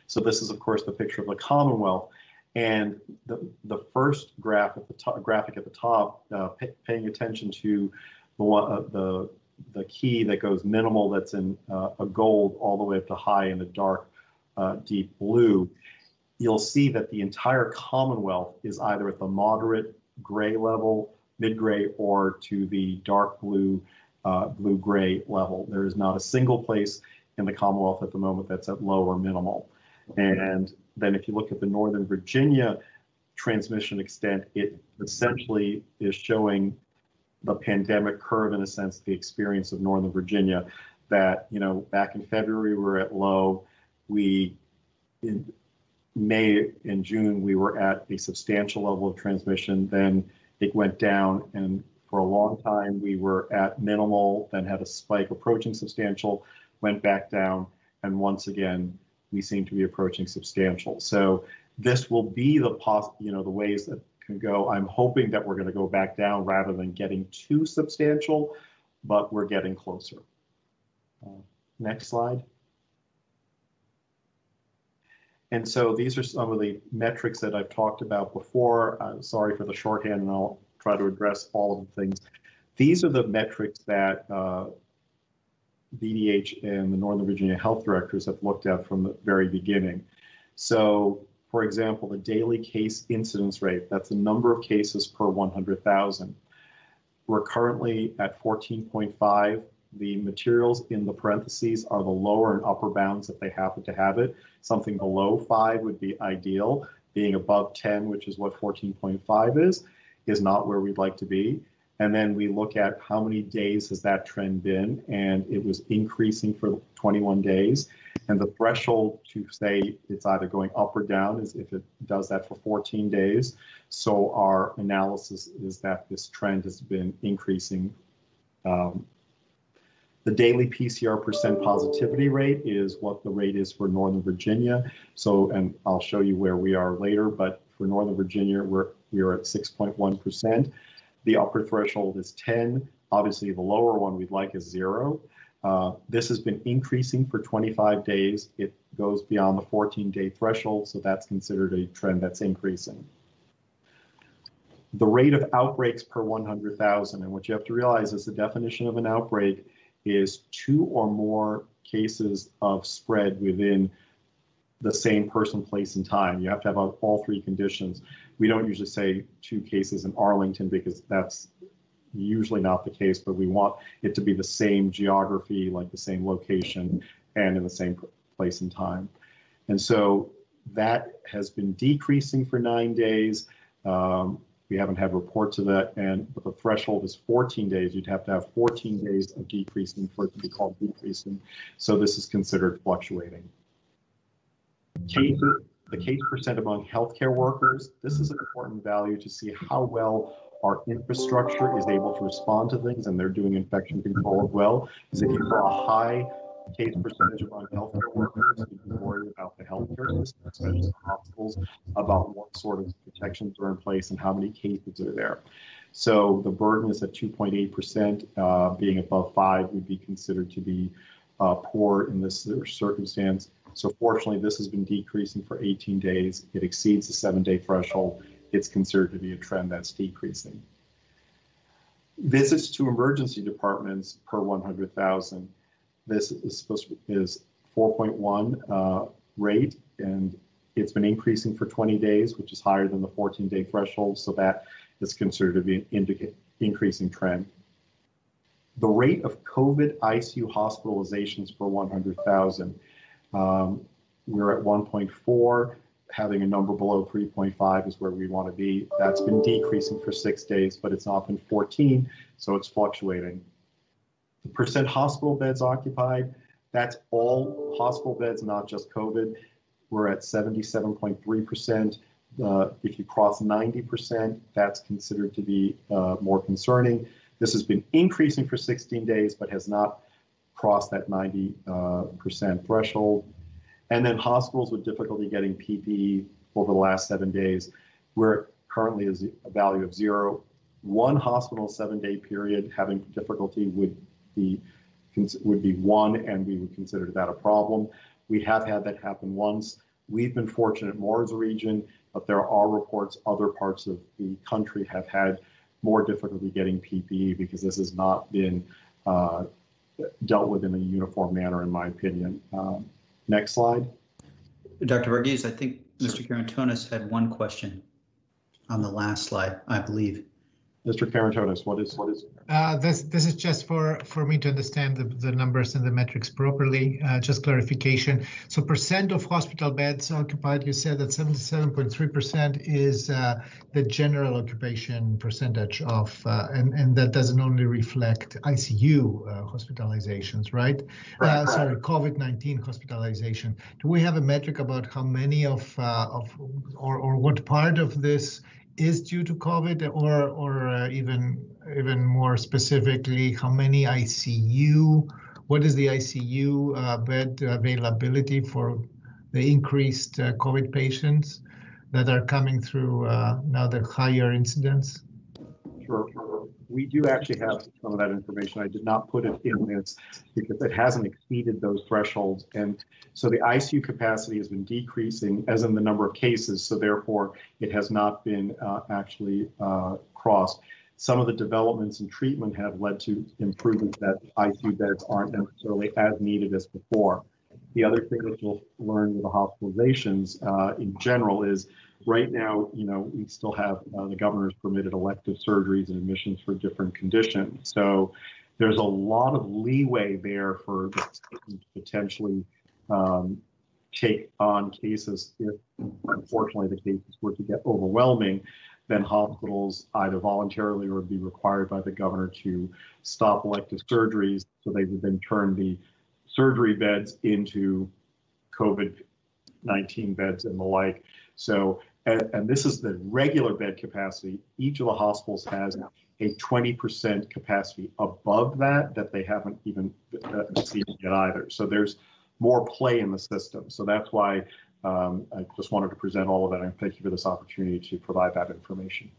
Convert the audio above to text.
So this is, of course, the picture of the Commonwealth. And the first graphic at the top, paying attention to the key that goes minimal, that's in a gold, all the way up to high in a dark, deep blue, you'll see that the entire Commonwealth is either at the moderate gray level, mid-gray, or to the dark blue, blue-gray level. There is not a single place in the Commonwealth at the moment that's at low or minimal. And then if you look at the Northern Virginia transmission extent, it essentially is showing the pandemic curve, in a sense, the experience of Northern Virginia, that, you know, back in February, we were at low. In May and June, we were at a substantial level of transmission. Then it went down, and for a long time, we were at minimal, then had a spike approaching substantial, went back down, and once again, we seem to be approaching substantial. So this will be the the ways that can go. I'm hoping that we're going to go back down rather than getting too substantial, but we're getting closer. Next slide. And so these are some of the metrics that I've talked about before. Sorry for the shorthand, and I'll try to address all of the things. These are the metrics that VDH and the Northern Virginia Health Directors have looked at from the very beginning. So, for example, the daily case incidence rate, that's the number of cases per 100,000. We're currently at 14.5. The materials in the parentheses are the lower and upper bounds if they happen to have it. Something below 5 would be ideal. Being above 10, which is what 14.5 is not where we'd like to be. And then we look at how many days has that trend been, and it was increasing for 21 days. And the threshold to say it's either going up or down is if it does that for 14 days. So our analysis is that this trend has been increasing. The daily PCR percent positivity rate is what the rate is for Northern Virginia. So, and I'll show you where we are later, but for Northern Virginia, we are at 6.1%. The upper threshold is 10. Obviously, the lower one we'd like is 0. This has been increasing for 25 days. It goes beyond the 14-day threshold, so that's considered a trend that's increasing. The rate of outbreaks per 100,000, and what you have to realize is the definition of an outbreak is 2 or more cases of spread within the same person, place, and time. You have to have all 3 conditions. We don't usually say 2 cases in Arlington because that's usually not the case, but we want it to be the same geography, like the same location, and in the same place and time. And so that has been decreasing for 9 days. We haven't had reports of that, but the threshold is 14 days. You'd have to have 14 days of decreasing for it to be called decreasing. So this is considered fluctuating. The case percent among healthcare workers, this is an important value to see how well our infrastructure is able to respond to things, and they're doing infection control as well. Because if you have a high case percentage among healthcare workers, you can worry about the healthcare system, especially hospitals, about what sort of protections are in place and how many cases are there. So the burden is at 2.8%. Being above 5 would be considered to be poor in this circumstance. So fortunately, this has been decreasing for 18 days. It exceeds the 7-day threshold. It's considered to be a trend that's decreasing. Visits to emergency departments per 100,000. This is 4.1 rate, and it's been increasing for 20 days, which is higher than the 14-day threshold. So that is considered to be an increasing trend. The rate of COVID ICU hospitalizations per 100,000. We're at 1.4, having a number below 3.5 is where we want to be. That's been decreasing for 6 days, but it's not been 14, so it's fluctuating. The percent hospital beds occupied, that's all hospital beds, not just COVID. We're at 77.3%. If you cross 90%, that's considered to be more concerning. This has been increasing for 16 days, but has not crossed that 90% threshold. And then hospitals with difficulty getting PPE over the last 7 days, we're currently is a value of 0. One hospital 7-day period having difficulty would be 1, and we would consider that a problem. We have had that happen once. We've been fortunate more as a region, but there are reports other parts of the country have had more difficulty getting PPE because this has not been dealt with in a uniform manner, in my opinion. Next slide. Dr. Varghese, I think Mr. Karantonis had one question on the last slide, I believe. Mr. Karantonis, what is? This is just for me to understand the numbers and the metrics properly. Just clarification. So percent of hospital beds occupied, you said that 77.3% is the general occupation percentage of, and that doesn't only reflect ICU hospitalizations, right? Sorry, COVID-19 hospitalization. Do we have a metric about how many or what part of this is due to COVID, or even more specifically, how many ICU? What is the ICU bed availability for the increased COVID patients that are coming through now the higher incidence? Sure. We do actually have some of that information. I did not put it in this because it hasn't exceeded those thresholds. And so the ICU capacity has been decreasing, as in the number of cases. So therefore, it has not been actually crossed. Some of the developments in treatment have led to improvements that ICU beds aren't necessarily as needed as before. The other thing that you'll learn with the hospitalizations in general is right now, we still have the governor's permitted elective surgeries and admissions for different conditions. So there's a lot of leeway there for the state to potentially take on cases if, unfortunately, the cases were to get overwhelming. Then hospitals either voluntarily or be required by the governor to stop elective surgeries. So they would then turn the surgery beds into COVID-19 beds and the like. So, and this is the regular bed capacity. Each of the hospitals has a 20% capacity above that they haven't even exceeded yet either. So there's more play in the system. So that's why I just wanted to present all of that, and thank you for this opportunity to provide that information.